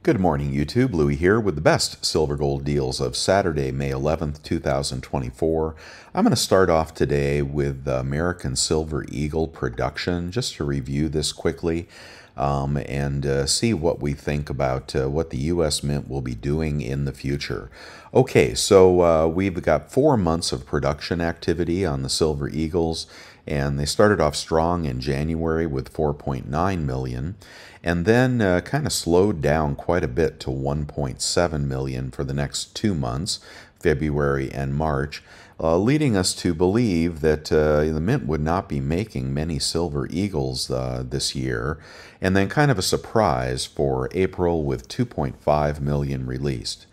Good morning, YouTube. Louie here with the best silver gold deals of Saturday, May 11th, 2024. I'm going to start off today with the American Silver Eagle production, just to review this quickly and see what we think about what the U.S. Mint will be doing in the future. Okay, so we've got 4 months of production activity on the Silver Eagles, and they started off strong in January with 4.9 million, and then kind of slowed down quite a bit to 1.7 million for the next 2 months, February and March, leading us to believe that the Mint would not be making many Silver Eagles this year, and then kind of a surprise for April with 2.5 million released.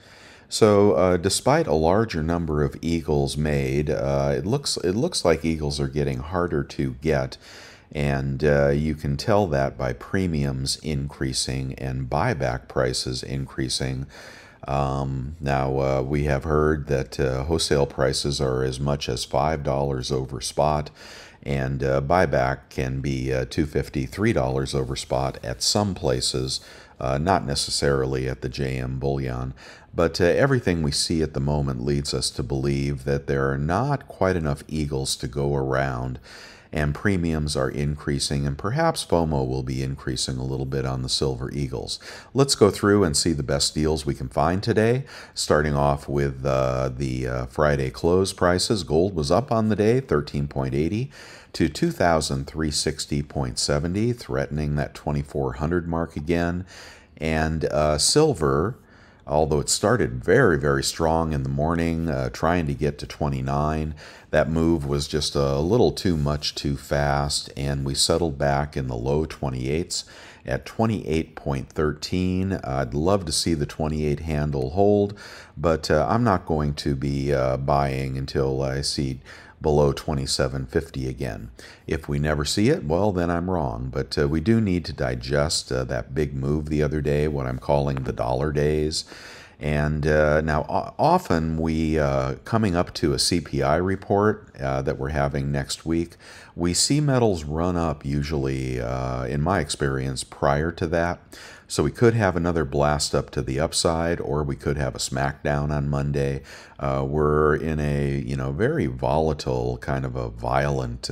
So despite a larger number of eagles made, it looks like eagles are getting harder to get, and you can tell that by premiums increasing and buyback prices increasing. Now we have heard that wholesale prices are as much as $5 over spot, and buyback can be $2.50, $3 over spot at some places. Not necessarily at the JM Bullion, but everything we see at the moment leads us to believe that there are not quite enough eagles to go around, and premiums are increasing, and perhaps FOMO will be increasing a little bit on the Silver Eagles. Let's go through and see the best deals we can find today, starting off with the Friday close prices. Gold was up on the day, 13.80 to 2,360.70, threatening that 2,400 mark again. And silver, although it started very, very strong in the morning, trying to get to 29, that move was just a little too much too fast, and we settled back in the low 28s at 28.13. I'd love to see the 28 handle hold, but I'm not going to be buying until I see below 27.50 again. If we never see it, well, then I'm wrong. But we do need to digest that big move the other day, what I'm calling the dollar days. And now often we, coming up to a CPI report that we're having next week, we see metals run up usually, in my experience, prior to that. So we could have another blast up to the upside, or we could have a smackdown on Monday. We're in a very volatile, kind of a violent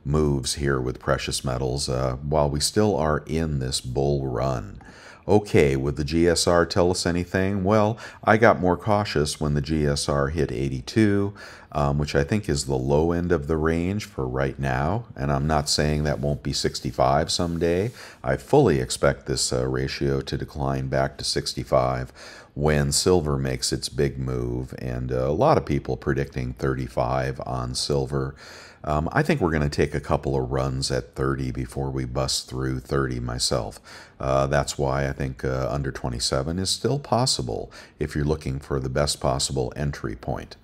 moves here with precious metals, while we still are in this bull run. Okay, would the GSR tell us anything? Well, I got more cautious when the GSR hit 82, which I think is the low end of the range for right now, and I'm not saying that won't be 65 someday. I fully expect this ratio to decline back to 65 when silver makes its big move, and a lot of people predicting 35 on silver. I think we're going to take a couple of runs at 30 before we bust through 30 myself. That's why I think under 27 is still possible if you're looking for the best possible entry point.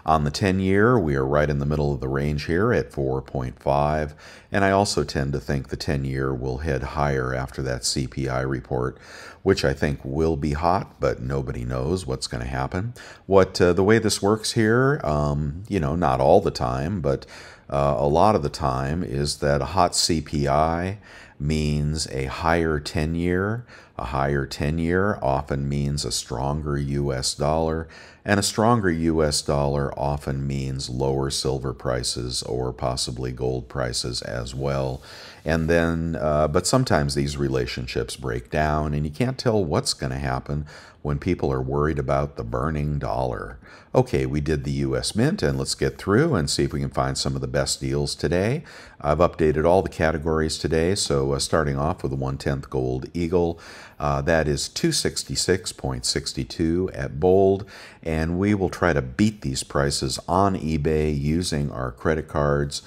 On the 10-year, we are right in the middle of the range here at 4.5, and I also tend to think the 10-year will head higher after that CPI report, which I think will be hot, but nobody knows what's going to happen. The way this works here, not all the time, but a lot of the time, is that a hot CPI means a higher 10-year. A higher 10-year often means a stronger U.S. dollar, and a stronger U.S. dollar often means lower silver prices or possibly gold prices as well. And then, but sometimes these relationships break down, and you can't tell what's going to happen when people are worried about the burning dollar. Okay, we did the U.S. Mint, and let's get through and see if we can find some of the best deals today. I've updated all the categories today, so starting off with the 1/10 gold eagle, that is 266.62 at Bold, and we will try to beat these prices on eBay using our credit cards.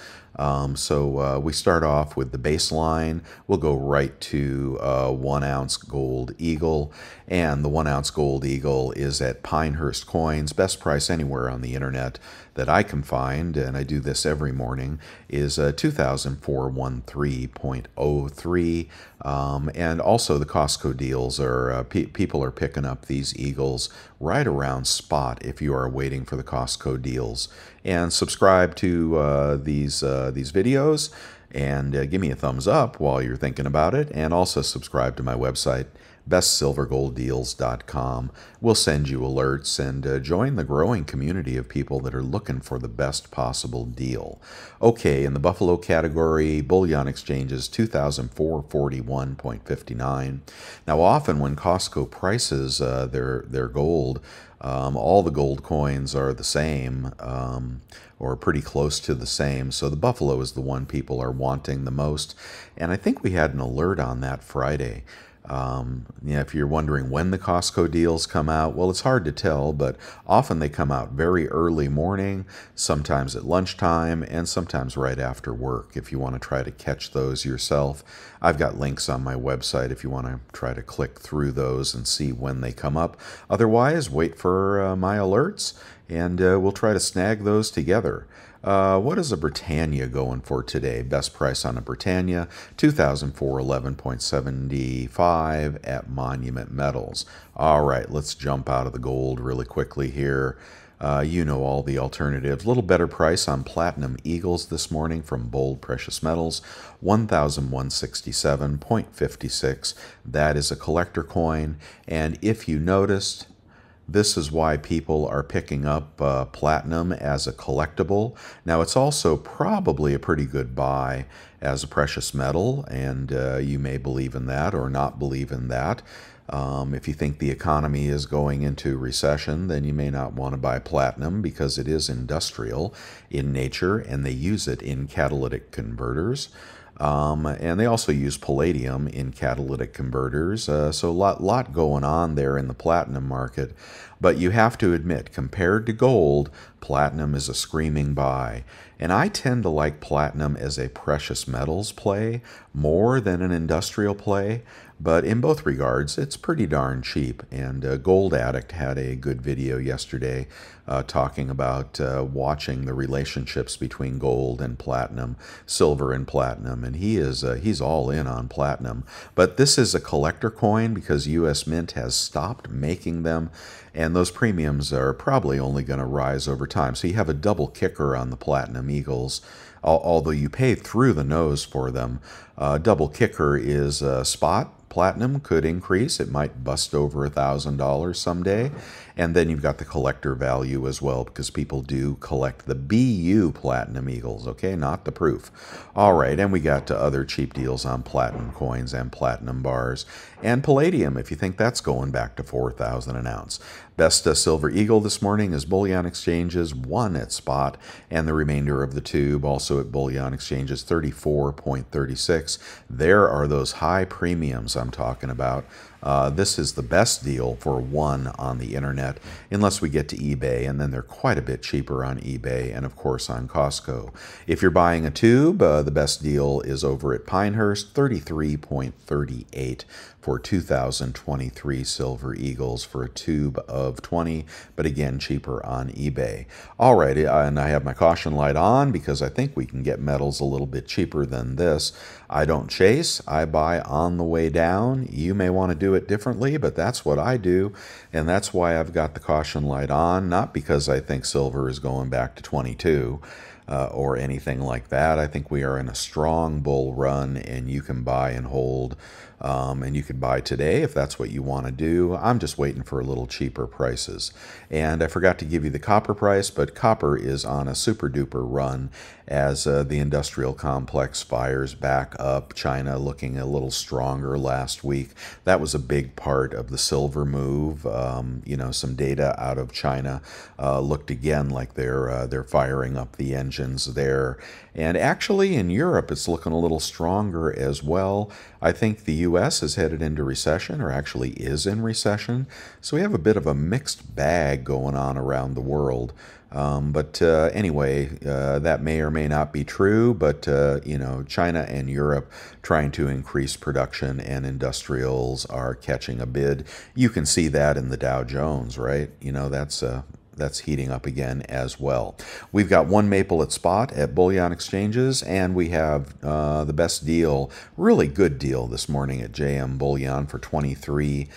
So we start off with the baseline. We'll go right to 1 ounce gold eagle, and the 1 ounce gold eagle is at Pinehurst Coins. Best price anywhere on the internet that I can find, and I do this every morning, is 2,413.03. And also the Costco deals are, people are picking up these eagles right around spot if you are waiting for the Costco deals. And subscribe to these videos, and give me a thumbs up while you're thinking about it, and also subscribe to my website, bestsilvergolddeals.com. We'll send you alerts and join the growing community of people that are looking for the best possible deal. Okay, in the Buffalo category, bullion exchanges 2,441.59. Now, often when Costco prices their gold, all the gold coins are the same, or pretty close to the same. So the Buffalo is the one people are wanting the most. And I think we had an alert on that Friday. If you're wondering when the Costco deals come out, well, it's hard to tell, but often they come out very early morning, sometimes at lunchtime, and sometimes right after work if you want to try to catch those yourself. I've got links on my website if you want to try to click through those and see when they come up. Otherwise, wait for my alerts, and we'll try to snag those together. What is a Britannia going for today? Best price on a Britannia, 2,411.75 at Monument Metals. All right, let's jump out of the gold really quickly here. You know all the alternatives. A little better price on Platinum Eagles this morning from Bold Precious Metals, 1,167.56. That is a collector coin. And if you noticed, this is why people are picking up platinum as a collectible. Now, it's also probably a pretty good buy as a precious metal, and you may believe in that or not believe in that. If you think the economy is going into recession, then you may not want to buy platinum because it is industrial in nature, and they use it in catalytic converters. And they also use palladium in catalytic converters, so a lot going on there in the platinum market. But you have to admit, compared to gold, platinum is a screaming buy. And I tend to like platinum as a precious metals play more than an industrial play. But in both regards, it's pretty darn cheap. And Gold Addict had a good video yesterday talking about watching the relationships between gold and platinum, silver and platinum, and he's all in on platinum. But this is a collector coin because U.S. Mint has stopped making them, and those premiums are probably only going to rise over time. So you have a double kicker on the Platinum Eagles. Although you pay through the nose for them. Double kicker is spot. Platinum could increase. It might bust over $1,000 someday. And then you've got the collector value as well, because people do collect the BU Platinum Eagles, okay, not the proof. All right, and we got other cheap deals on platinum coins and platinum bars. And palladium, if you think that's going back to $4,000 an ounce. Best silver eagle this morning is Bullion Exchanges, 1 at spot, and the remainder of the tube also at Bullion Exchanges, 34.36. There are those high premiums I'm talking about. This is the best deal for 1 on the internet, unless we get to eBay, and then they're quite a bit cheaper on eBay and, of course, on Costco. If you're buying a tube, the best deal is over at Pinehurst, 33.38 for 2023 Silver Eagles for a tube of 20, but again, cheaper on eBay. All right, and I have my caution light on because I think we can get metals a little bit cheaper than this. I don't chase, I buy on the way down. You may want to do it differently, but that's what I do, and that's why I've got the caution light on, not because I think silver is going back to 22. Or anything like that. I think we are in a strong bull run, and you can buy and hold, and you could buy today if that's what you want to do. I'm just waiting for a little cheaper prices. And I forgot to give you the copper price, but copper is on a super duper run as the industrial complex fires back up. China looking a little stronger last week. That was a big part of the silver move. Some data out of China looked again like they're firing up the engines there. And actually in Europe, it's looking a little stronger as well. I think the U.S. is headed into recession, or actually is in recession. So we have a bit of a mixed bag going on around the world. Anyway, that may or may not be true, but, China and Europe trying to increase production, and industrials are catching a bid. You can see that in the Dow Jones, right? That's that's heating up again as well. We've got one maple at spot at bullion exchanges, and we have the best deal, really good deal this morning at JM Bullion for 23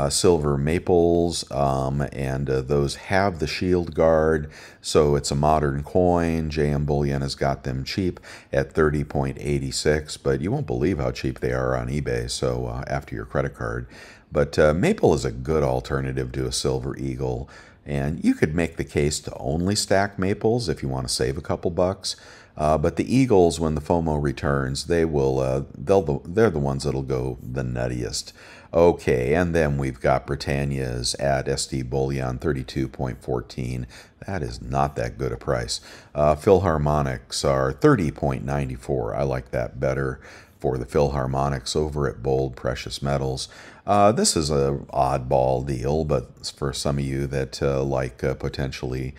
silver maples, and those have the shield guard, so it's a modern coin. JM Bullion has got them cheap at 30.86, but you won't believe how cheap they are on eBay, so after your credit card. But maple is a good alternative to a silver eagle, and you could make the case to only stack maples if you want to save a couple bucks. But the eagles, when the FOMO returns, they're the ones that'll go the nuttiest. Okay, and then we've got Britannia's at SD Bullion 32.14. That is not that good a price. Philharmonics are 30.94. I like that better for the Philharmonics over at Bold Precious Metals. This is an oddball deal, but for some of you that like potentially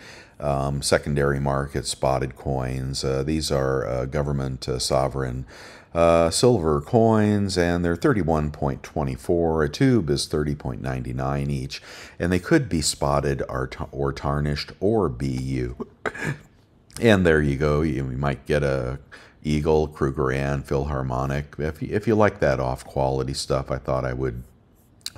secondary market spotted coins, these are government sovereign silver coins, and they're 31.24. A tube is 30.99 each, and they could be spotted or tarnished or BU. And there you go. You might get a Eagle, Krugerrand, Philharmonic. If you like that off-quality stuff, I thought I would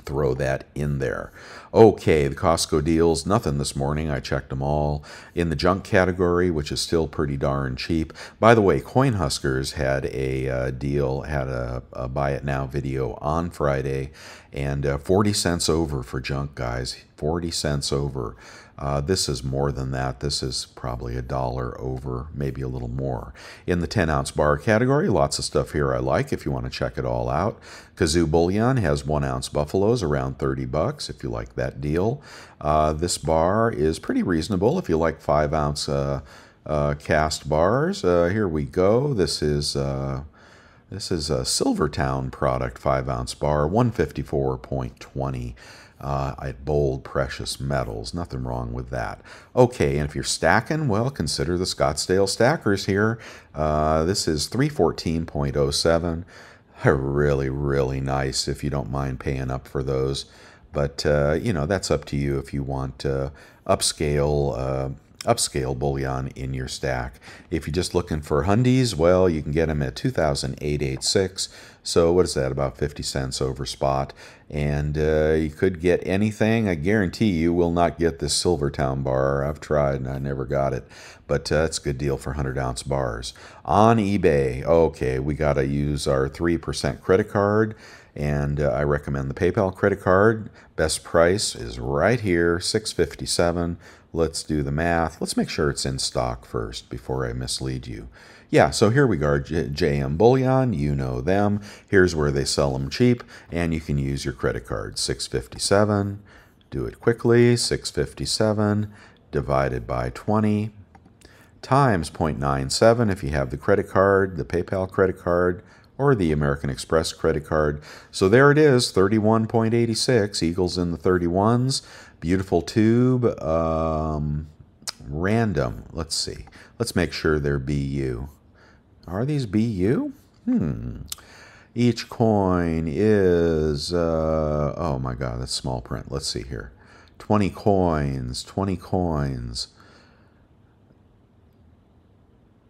throw that in there. Okay, the Costco deals, nothing this morning. I checked them all. In the junk category, which is still pretty darn cheap. By the way, Coinhuskers had a deal, had a buy it now video on Friday, and 40 cents over for junk, guys. 40 cents over. This is more than that. This is probably $1 over, maybe a little more. In the 10-ounce bar category, lots of stuff here I like if you want to check it all out. Kazoo Bullion has 1-ounce buffaloes around 30 bucks if you like that deal. This bar is pretty reasonable if you like 5-ounce cast bars. Here we go. This is a Silvertown product 5-ounce bar, 154.20. At Bold Precious Metals. Nothing wrong with that. Okay, and if you're stacking, well, consider the Scottsdale Stackers here. This is 314.07. Really, really nice if you don't mind paying up for those. But, you know, that's up to you if you want upscale bullion in your stack. If you're just looking for hundies, well, you can get them at 2,886. So what is that, about 50 cents over spot? And you could get anything. I guarantee you will not get this Silvertown bar. I've tried and I never got it. But it's a good deal for 100-ounce bars. On eBay, okay, we got to use our 3% credit card. And I recommend the PayPal credit card. Best price is right here, $6.57. Let's do the math. Let's make sure it's in stock first before I mislead you. Yeah, so here we go, JM Bullion, you know them. Here's where they sell them cheap, and you can use your credit card. $6.57, do it quickly, $6.57 divided by 20 times 0.97 if you have the credit card, the PayPal credit card, or the American Express credit card. So there it is, 31.86, Eagles in the 31s. Beautiful tube, random, let's see. Let's make sure they're BU. Are these BU? Each coin is, oh my God, that's small print. Let's see here. 20 coins, 20 coins.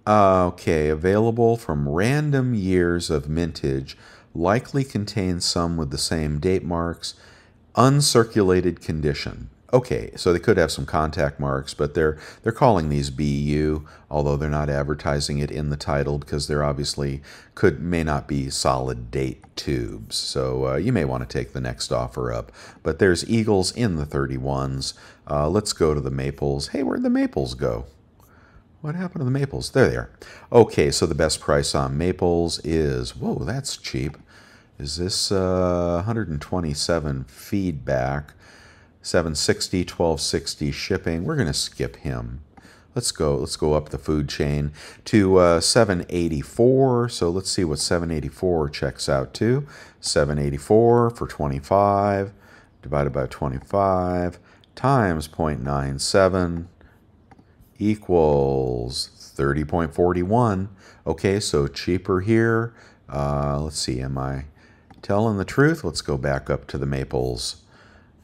Okay, available from random years of mintage, likely contains some with the same date marks, uncirculated condition. Okay, so they could have some contact marks, but they're calling these BU, although they're not advertising it in the title because they're obviously may not be solid date tubes. So you may want to take the next offer up. But there's Eagles in the 31s. Let's go to the Maples. Hey, where'd the Maples go? What happened to the Maples? There they are. Okay, so the best price on Maples is, whoa, that's cheap. Is this 127 feedback, 760, 1260 shipping? We're going to skip him. Let's go up the food chain to 784. So let's see what 784 checks out to. 784 for 25 divided by 25 times 0.97 equals 30.41. Okay, so cheaper here. Let's see, am I telling the truth? Let's go back up to the Maples.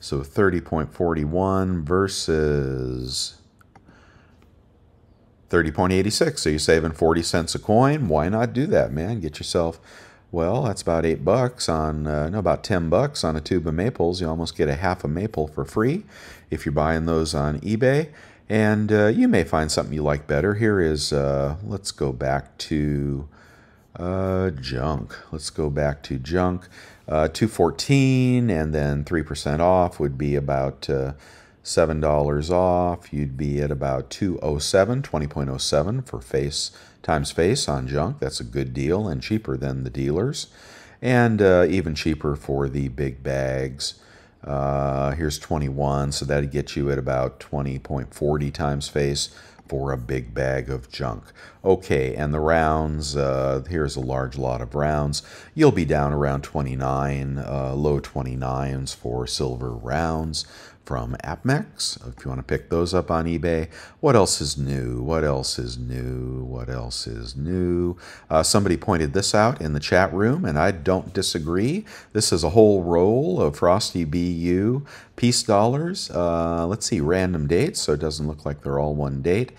So 30.41 versus 30.86. So you're saving 40 cents a coin. Why not do that, man? Get yourself, well, that's about $8 on, no, about $10 on a tube of maples. You almost get a half a maple for free if you're buying those on eBay. And you may find something you like better. Here is, let's go back to junk. Let's go back to junk. 214, and then 3% off would be about $7 off. You'd be at about 207, 20.07 for face times face on junk. That's a good deal and cheaper than the dealers, and even cheaper for the big bags. Here's 21, so that'd get you at about 20.40 times face for a big bag of junk. Okay, and the rounds, here's a large lot of rounds. You'll be down around 29, low 29s for silver rounds from APMEX, if you want to pick those up on eBay. What else is new? What else is new? What else is new? Somebody pointed this out in the chat room, and I don't disagree. This is a whole roll of Frosty BU piece dollars. Let's see, random dates, so it doesn't look like they're all one date.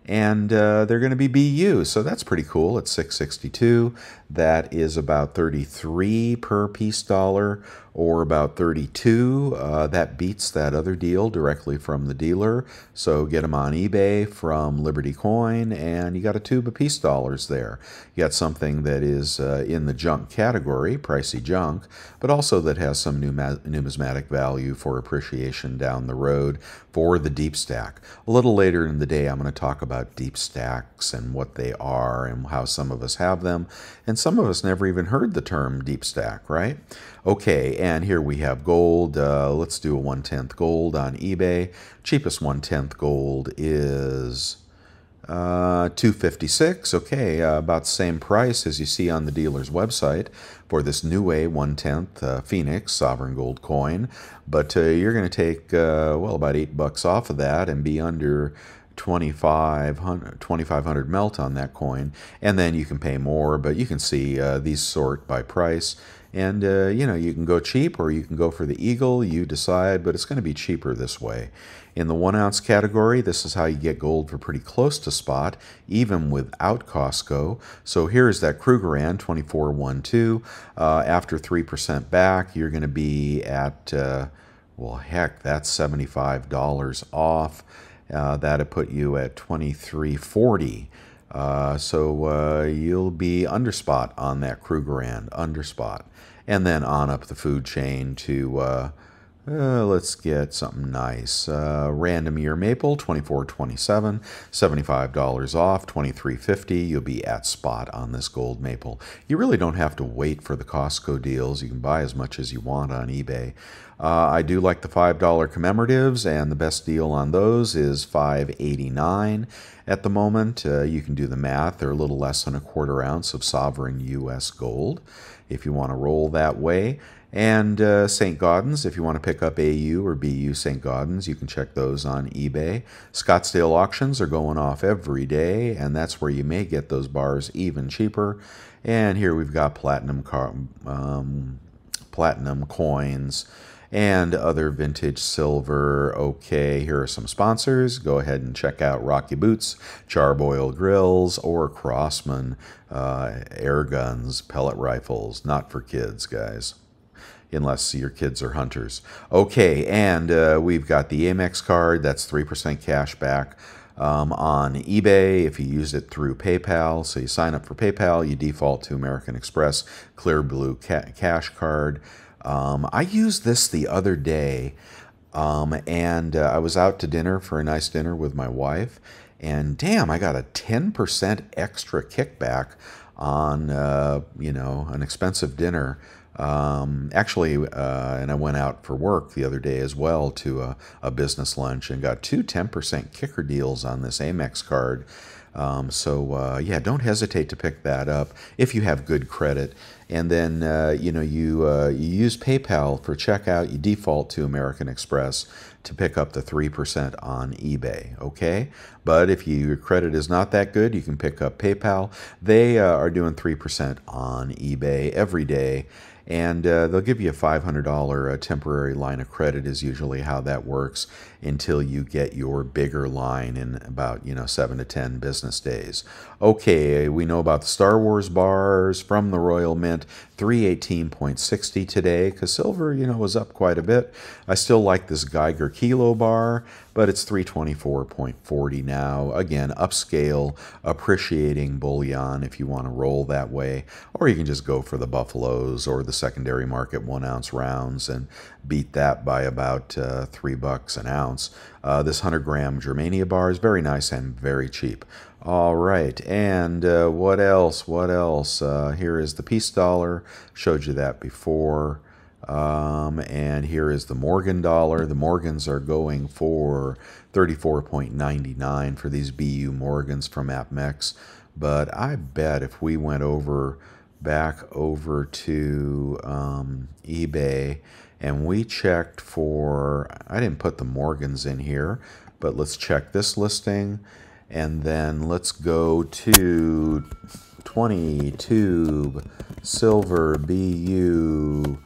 And they're going to be BU, so that's pretty cool. It's $6.62. That is about 33 per piece dollar, or about 32. That beats that other deal directly from the dealer. So get them on eBay from Liberty Coin, and you got a tube of piece dollars there. You got something that is in the junk category, pricey junk, but also that has some numismatic value for appreciation down the road for the deep stack. A little later in the day, I'm going to talk about deep stacks and what they are and how some of us have them, and some of us never even heard the term deep stack, right? Okay, and here we have gold. Let's do a 1/10 gold on eBay. Cheapest 1/10 gold is $256. Okay, about the same price as you see on the dealer's website for this Niue 1/10 Phoenix sovereign gold coin. But you're going to take, well, about $8 off of that and be under 2,500 melt on that coin, and then you can pay more, but you can see these sort by price, and you know, you can go cheap or you can go for the eagle, you decide, but it's going to be cheaper this way. In the 1 ounce category, this is how you get gold for pretty close to spot, even without Costco. So here's that Krugerrand 2412. After 3% back, you're going to be at, well, heck, that's $75 off. That'd put you at $23.40. So you'll be under spot on that Krugerrand, under spot. And then on up the food chain to, let's get something nice. Random Year Maple, $24.27, $75 off, $23.50. You'll be at spot on this gold maple. You really don't have to wait for the Costco deals. You can buy as much as you want on eBay. I do like the $5 commemoratives, and the best deal on those is $5.89 at the moment. You can do the math. They're a little less than a quarter ounce of sovereign U.S. gold if you want to roll that way. And St. Gaudens, if you want to pick up AU or BU St. Gaudens, you can check those on eBay. Scottsdale auctions are going off every day, and that's where you may get those bars even cheaper. And here we've got platinum coins and other vintage silver. Okay, here are some sponsors. Go ahead and check out Rocky Boots, Charboil Grills, or Crossman air guns, pellet rifles. Not for kids, guys, unless your kids are hunters. Okay, and we've got the Amex card. That's 3% cash back on eBay if you use it through PayPal. So you sign up for PayPal, you default to American Express Clear Blue Cash Card. I used this the other day, and I was out to dinner for a nice dinner with my wife, and damn, I got a 10% extra kickback on, you know, an expensive dinner. Actually, and I went out for work the other day as well to a business lunch and got two 10% kicker deals on this Amex card. Yeah, don't hesitate to pick that up if you have good credit. And then you use PayPal for checkout. You default to American Express to pick up the 3% on eBay. Okay, but if your credit is not that good, you can pick up PayPal. They are doing 3% on eBay every day. And they'll give you a $500 temporary line of credit is usually how that works until you get your bigger line in about 7 to 10 business days. Okay, we know about the Star Wars bars from the Royal Mint, 318.60 today because silver was up quite a bit. I still like this Geiger Kilo bar, but it's 324.40 now. Again, upscale, appreciating bullion if you want to roll that way, or you can just go for the Buffaloes or the secondary market 1 ounce rounds and beat that by about $3 an ounce. This 100-gram Germania bar is very nice and very cheap. All right, and what else? Here is the peace dollar. Showed you that before. And here is the Morgan dollar. The Morgans are going for 34.99 for these BU Morgans from APMEX. But I bet if we went back over to eBay and we checked for, I didn't put the Morgans in here, but let's check this listing. And then let's go to 20 tube silver BU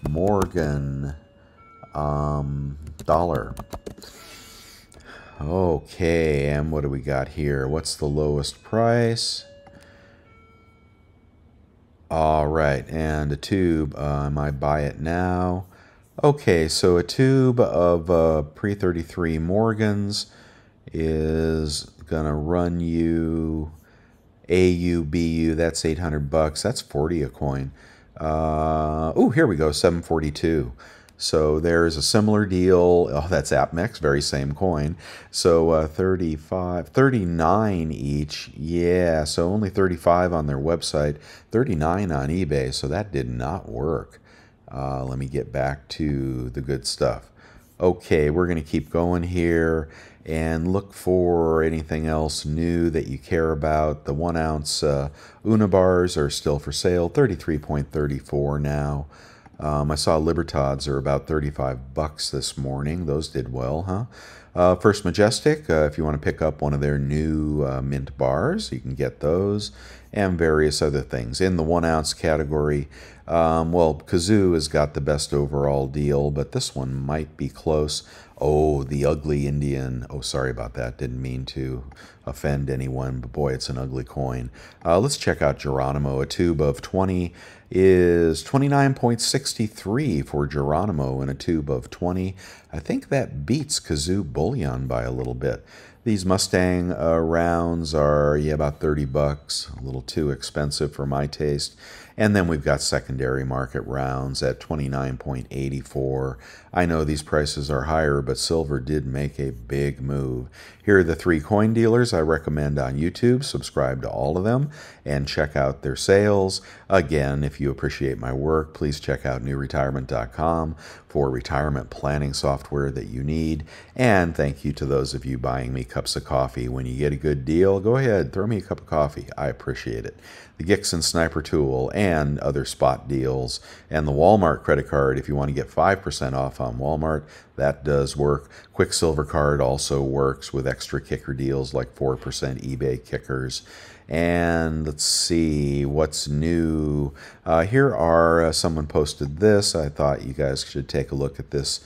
Morgan dollar. Okay, and what do we got here? What's the lowest price? All right, and a tube, I might buy it now. Okay, so a tube of pre-33 Morgans is gonna run you AUBU, that's $800. That's 40 a coin. Oh, here we go, 742. So there's a similar deal. Oh, that's APMEX, very same coin. So 39 each. Yeah, so only 35 on their website, 39 on eBay. So that did not work. Let me get back to the good stuff. Okay, we're going to keep going here and look for anything else new that you care about. The 1 ounce Una bars are still for sale, 33.34 now. I saw Libertads are about $35 this morning. Those did well, huh? First Majestic, if you want to pick up one of their new mint bars, you can get those, and various other things. In the 1 ounce category, well, Kazoo has got the best overall deal, but this one might be close. Oh, the Ugly Indian. Oh, sorry about that. Didn't mean to offend anyone, but boy, it's an ugly coin. Let's check out Geronimo. A tube of 20 is 29.63 for Geronimo, and a tube of 20. I think that beats Kazoo Bullion by a little bit. These Mustang rounds are, yeah, about $30, a little too expensive for my taste. And then we've got secondary market rounds at 29.84. I know these prices are higher, but silver did make a big move. Here are the 3 coin dealers I recommend on YouTube. Subscribe to all of them and check out their sales. Again, if you appreciate my work, please check out newretirement.com for retirement planning software that you need. And thank you to those of you buying me cups of coffee. When you get a good deal, go ahead, throw me a cup of coffee. I appreciate it. The Gixxon Sniper Tool and other spot deals, and the Walmart credit card if you want to get 5% off on Walmart. That does work. Quicksilver card also works with extra kicker deals like 4% eBay kickers. And let's see what's new. Here are, someone posted this. I thought you guys should take a look at this.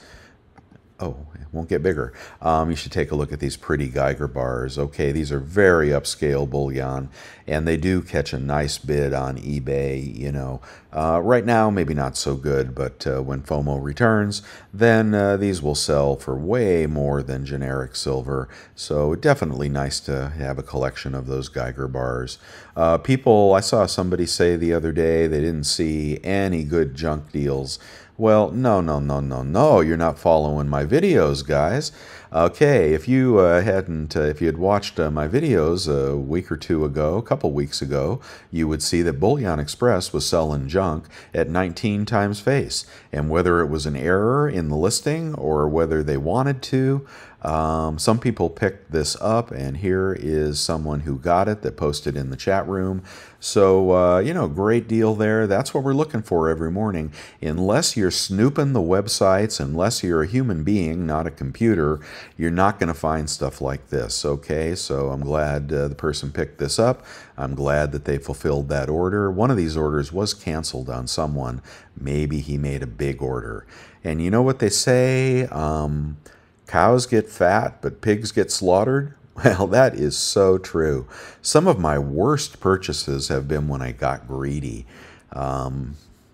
Oh, it won't get bigger. You should take a look at these pretty Geiger bars. Okay, these are very upscale bullion, and they do catch a nice bid on eBay. Right now, maybe not so good, but when FOMO returns, then these will sell for way more than generic silver. So definitely nice to have a collection of those Geiger bars. I saw somebody say the other day they didn't see any good junk deals. Well, no, you're not following my videos, guys. Okay, if you if you had watched my videos a week or two ago, a couple weeks ago, you would see that Bullion Express was selling junk at 19 times face. And whether it was an error in the listing or whether they wanted to, Some people picked this up, and here is someone who got it that posted in the chat room. So, great deal there. That's what we're looking for every morning. Unless you're snooping the websites, unless you're a human being, not a computer, you're not going to find stuff like this, okay? So I'm glad the person picked this up. I'm glad that they fulfilled that order. One of these orders was canceled on someone. Maybe he made a big order. And you know what they say? Cows get fat, but pigs get slaughtered. Well, that is so true. Some of my worst purchases have been when I got greedy.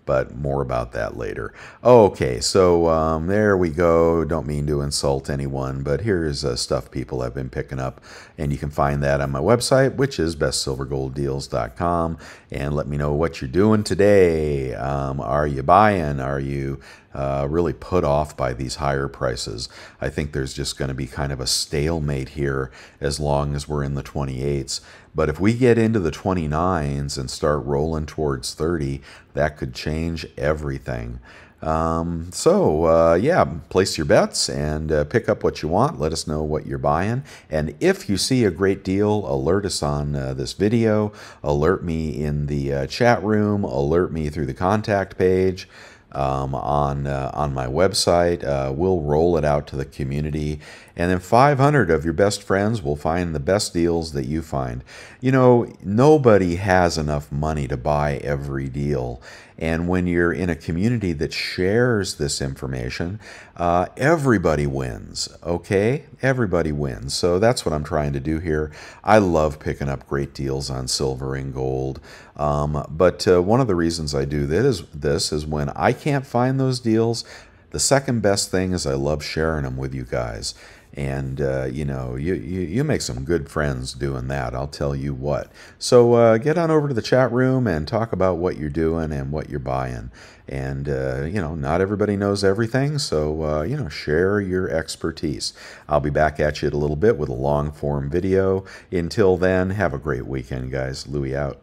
But more about that later. Okay, so there we go. Don't mean to insult anyone, but here's stuff people have been picking up, and you can find that on my website, which is bestsilvergolddeals.com, and let me know what you're doing today. Are you buying? Are you really put off by these higher prices? I think there's just going to be kind of a stalemate here as long as we're in the 28s. But if we get into the 29s and start rolling towards 30, that could change everything. Yeah, place your bets and pick up what you want. Let us know what you're buying. And if you see a great deal, alert us on this video. Alert me in the chat room. Alert me through the contact page. On my website. We'll roll it out to the community, and then 500 of your best friends will find the best deals that you find. You know, nobody has enough money to buy every deal, and when you're in a community that shares this information, everybody wins, okay? Everybody wins. So that's what I'm trying to do here. I love picking up great deals on silver and gold. But one of the reasons I do this is when I can't find those deals, the second best thing is I love sharing them with you guys. And, you make some good friends doing that, I'll tell you what. So get on over to the chat room and talk about what you're doing and what you're buying. And, not everybody knows everything, so, share your expertise. I'll be back at you in a little bit with a long-form video. Until then, have a great weekend, guys. Louie out.